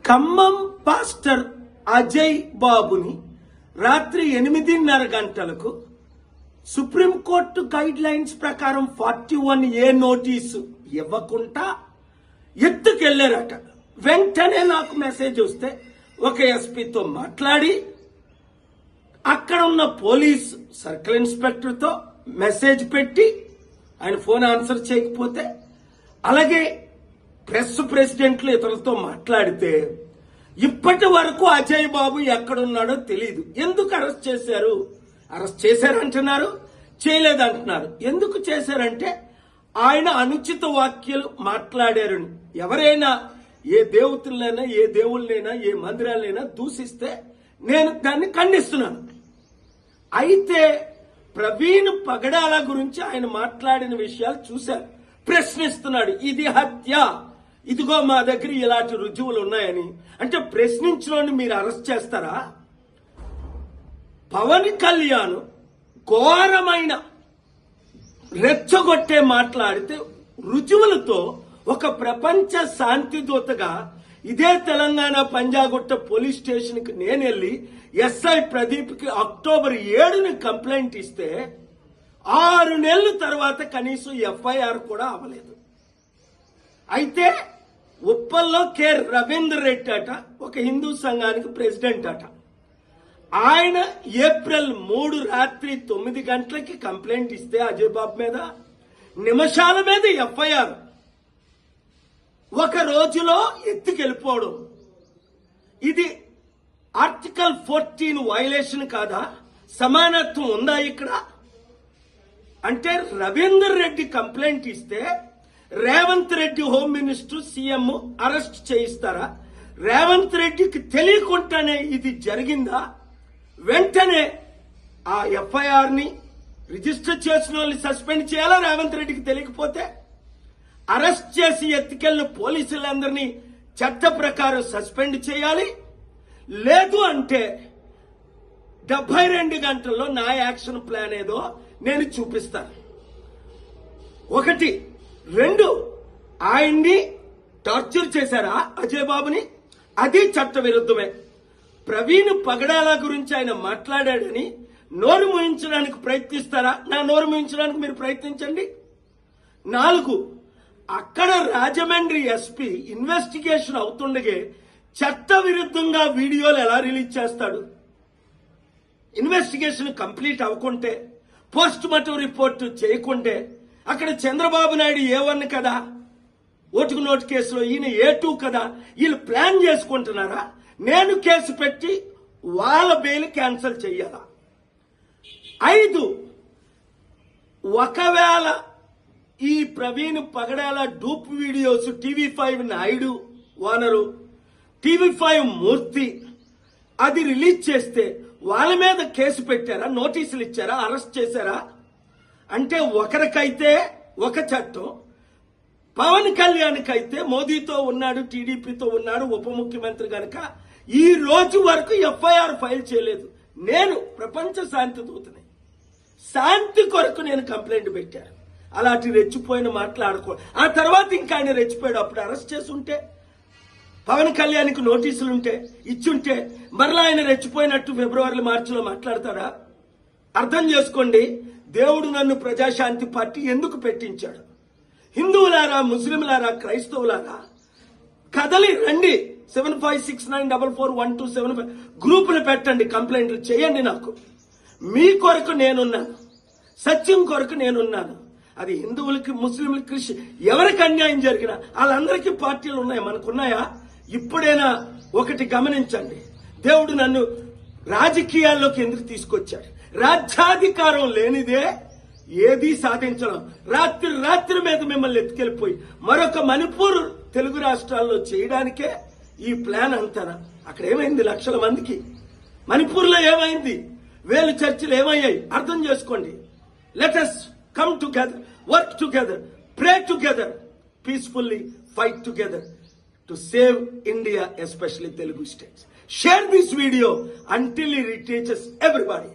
Khammam pastor Ajay బాబుని రాత్రి 8:30 గంటలకు సుప్రీంకోర్టు గైడ్ లైన్స్ ప్రకారం 41A నోటీసు ఇవ్వకుండా ఎత్తుకెళ్లారట. వెంటనే నాకు మెసేజ్ వస్తే ఒక ఎస్పీతో మాట్లాడి అక్కడ ఉన్న పోలీస్ సర్కిల్ ఇన్స్పెక్టర్తో మెసేజ్ పెట్టి ఆయన ఫోన్ ఆన్సర్ చేయకపోతే, అలాగే ప్రెసిడెంట్లు ఇతరులతో మాట్లాడితే ఇప్పటి వరకు అజయ్ బాబు ఎక్కడున్నాడో తెలియదు. ఎందుకు అరెస్ట్ చేశారు? అరెస్ట్ చేశారంటున్నారు, చేయలేదంటున్నారు. ఎందుకు చేశారంటే ఆయన అనుచిత వాక్యాలు మాట్లాడారని. ఎవరైనా ఏ దేవతలైనా ఏ దేవుళ్ళైనా ఏ మందిరాలైనా దూషిస్తే నేను దాన్ని ఖండిస్తున్నాను. అయితే ప్రవీణ్ పగడాల గురించి ఆయన మాట్లాడిన విషయాలు చూశారు. ప్రశ్నిస్తున్నాడు, ఇది హత్య, ఇదిగో మా దగ్గర ఇలాంటి రుజువులు ఉన్నాయని. అంటే ప్రశ్నించడాన్ని మీరు అరెస్ట్ చేస్తారా? పవన్ కళ్యాణ్ ఘోరమైన రెచ్చగొట్టే మాట్లాడితే రుజువులతో ఒక ప్రపంచ శాంతి దూతగా ఇదే తెలంగాణ పంజాగుట్ట పోలీస్ స్టేషన్ కి నేను వెళ్లి ఎస్ఐ ప్రదీప్ కి అక్టోబర్ 7ని కంప్లైంట్ ఇస్తే 6 నెలల తర్వాత కనీసం ఎఫ్ఐఆర్ కూడా అవ్వలేదు. అయితే ఉప్పల్లో కె రవీందర్ రెడ్డి అట, ఒక హిందూ సంఘానికి ప్రెసిడెంట్ అట. ఆయన ఏప్రిల్ 3 రాత్రి 9 గంటలకి కంప్లైంట్ ఇస్తే అజయ్ బాబు మీద నిమిషాల మీద ఎఫ్ఐఆర్. ఒక రోజులో ఎత్తుకెళ్ళిపోవడం. ఇది ఆర్టికల్ 14 వైలేషన్ కాదా? సమానత్వం ఉందా ఇక్కడ? అంటే రవీందర్ రెడ్డి కంప్లైంట్ ఇస్తే Revanth Reddy home minister CM arrest చేయిస్తారా? రేవంత్ రెడ్డికి తెలియకుండానే ఇది జరిగిందా? వెంటనే ఆ ఎఫ్ఐఆర్ ని రిజిస్టర్ చేసిన వాళ్ళని సస్పెండ్ చేయాలా? రేవంత్ రెడ్డికి తెలియకపోతే అరెస్ట్ చేసి ఎత్తుకెళ్లిన పోలీసులందరినీ చట్ట ప్రకారం సస్పెండ్ చేయాలి. లేదు అంటే 72 గంటల్లో నా యాక్షన్ ప్లాన్ ఏదో నేను చూపిస్తాను. 1, 2 ఆయన్ని టార్చర్ చేశారా అజయ్ బాబుని? అది చట్ట విరుద్ధమే. ప్రవీణ్ పగడాల గురించి ఆయన మాట్లాడాడని నోరు మూయించడానికి ప్రయత్నిస్తారా? నా నోరు మూయించడానికి మీరు ప్రయత్నించండి. 4, అక్కడ రాజమండ్రి ఎస్పీ ఇన్వెస్టిగేషన్ అవుతుండగే చట్ట విరుద్ధంగా వీడియోలు ఎలా రిలీజ్ చేస్తాడు? ఇన్వెస్టిగేషన్ కంప్లీట్ అవ్వకుంటే, పోస్ట్ మార్టం రిపోర్ట్ చేయకుంటే, అక్కడ చంద్రబాబు నాయుడు A1 కదా, ఓటుకు నోటు కేసులో ఈయన A2 కదా, వీళ్ళు ప్లాన్ చేసుకుంటున్నారా? నేను కేసు పెట్టి వాళ్ళ బెయిల్ క్యాన్సిల్ చెయ్యాలా? 5, ఒకవేళ ఈ Praveen Pagadala dupe videos TV5 Naidu owner, TV5 Murthy అది రిలీజ్ చేస్తే వాళ్ళ మీద కేసు పెట్టారా? నోటీసులు ఇచ్చారా? అరెస్ట్ చేశారా? అంటే ఒకరికైతే ఒక చట్టం, పవన్ కళ్యాణ్కి అయితే మోదీతో ఉన్నాడు, టీడీపీతో ఉన్నాడు, ఉప ముఖ్యమంత్రి గనక ఈ రోజు వరకు ఎఫ్ఐఆర్ ఫైల్ చేయలేదు. నేను ప్రపంచ శాంతి దూతని, శాంతి కొరకు నేను కంప్లైంట్ పెట్టాను. అలాంటి రెచ్చిపోయిన మాట్లాడుకో. ఆ తర్వాత ఇంకా ఆయన రెచ్చిపోయాడు. అప్పుడు అరెస్ట్ చేసి ఉంటే, పవన్ కళ్యాణ్కి నోటీసులుంటే ఇచ్చుంటే మరలా ఆయన రెచ్చిపోయినట్టు ఫిబ్రవరి మార్చిలో మాట్లాడతారా? అర్థం చేసుకోండి. దేవుడు నన్ను ప్రజాశాంతి పార్టీ ఎందుకు పెట్టించాడు? హిందువులారా, ముస్లింలారా, క్రైస్తవులారా కదలి రండి. 7569441275 గ్రూపులు పెట్టండి, కంప్లైంట్లు చేయండి. నాకు మీ కొరకు నేనున్నాను, సత్యం కొరకు నేనున్నాను. అది హిందువులకి, ముస్లింలకి, క్రిస్టియన్ ఎవరికి అన్యాయం జరిగినా వాళ్ళందరికీ పార్టీలు ఉన్నాయి, మనకున్నాయా? ఇప్పుడైనా ఒకటి గమనించండి. దేవుడు నన్ను రాజకీయాల్లోకి ఎందుకు తీసుకొచ్చాడు? రాజ్యాధికారం లేనిదే ఏదీ సాధించడం. రాత్రి మీద మిమ్మల్ని ఎత్తుకెళ్లిపోయి మరొక మణిపూర్ తెలుగు రాష్ట్రాల్లో చేయడానికే ఈ ప్లాన్ అంతా. అక్కడ ఏమైంది? లక్షల మందికి. మణిపూర్లో ఏమైంది? 1000 చర్చిలు ఏమయ్యాయి? అర్థం చేసుకోండి. Let us come together, work together, pray together, peacefully fight together to save India, especially Telugu states. Share this video until it reaches everybody.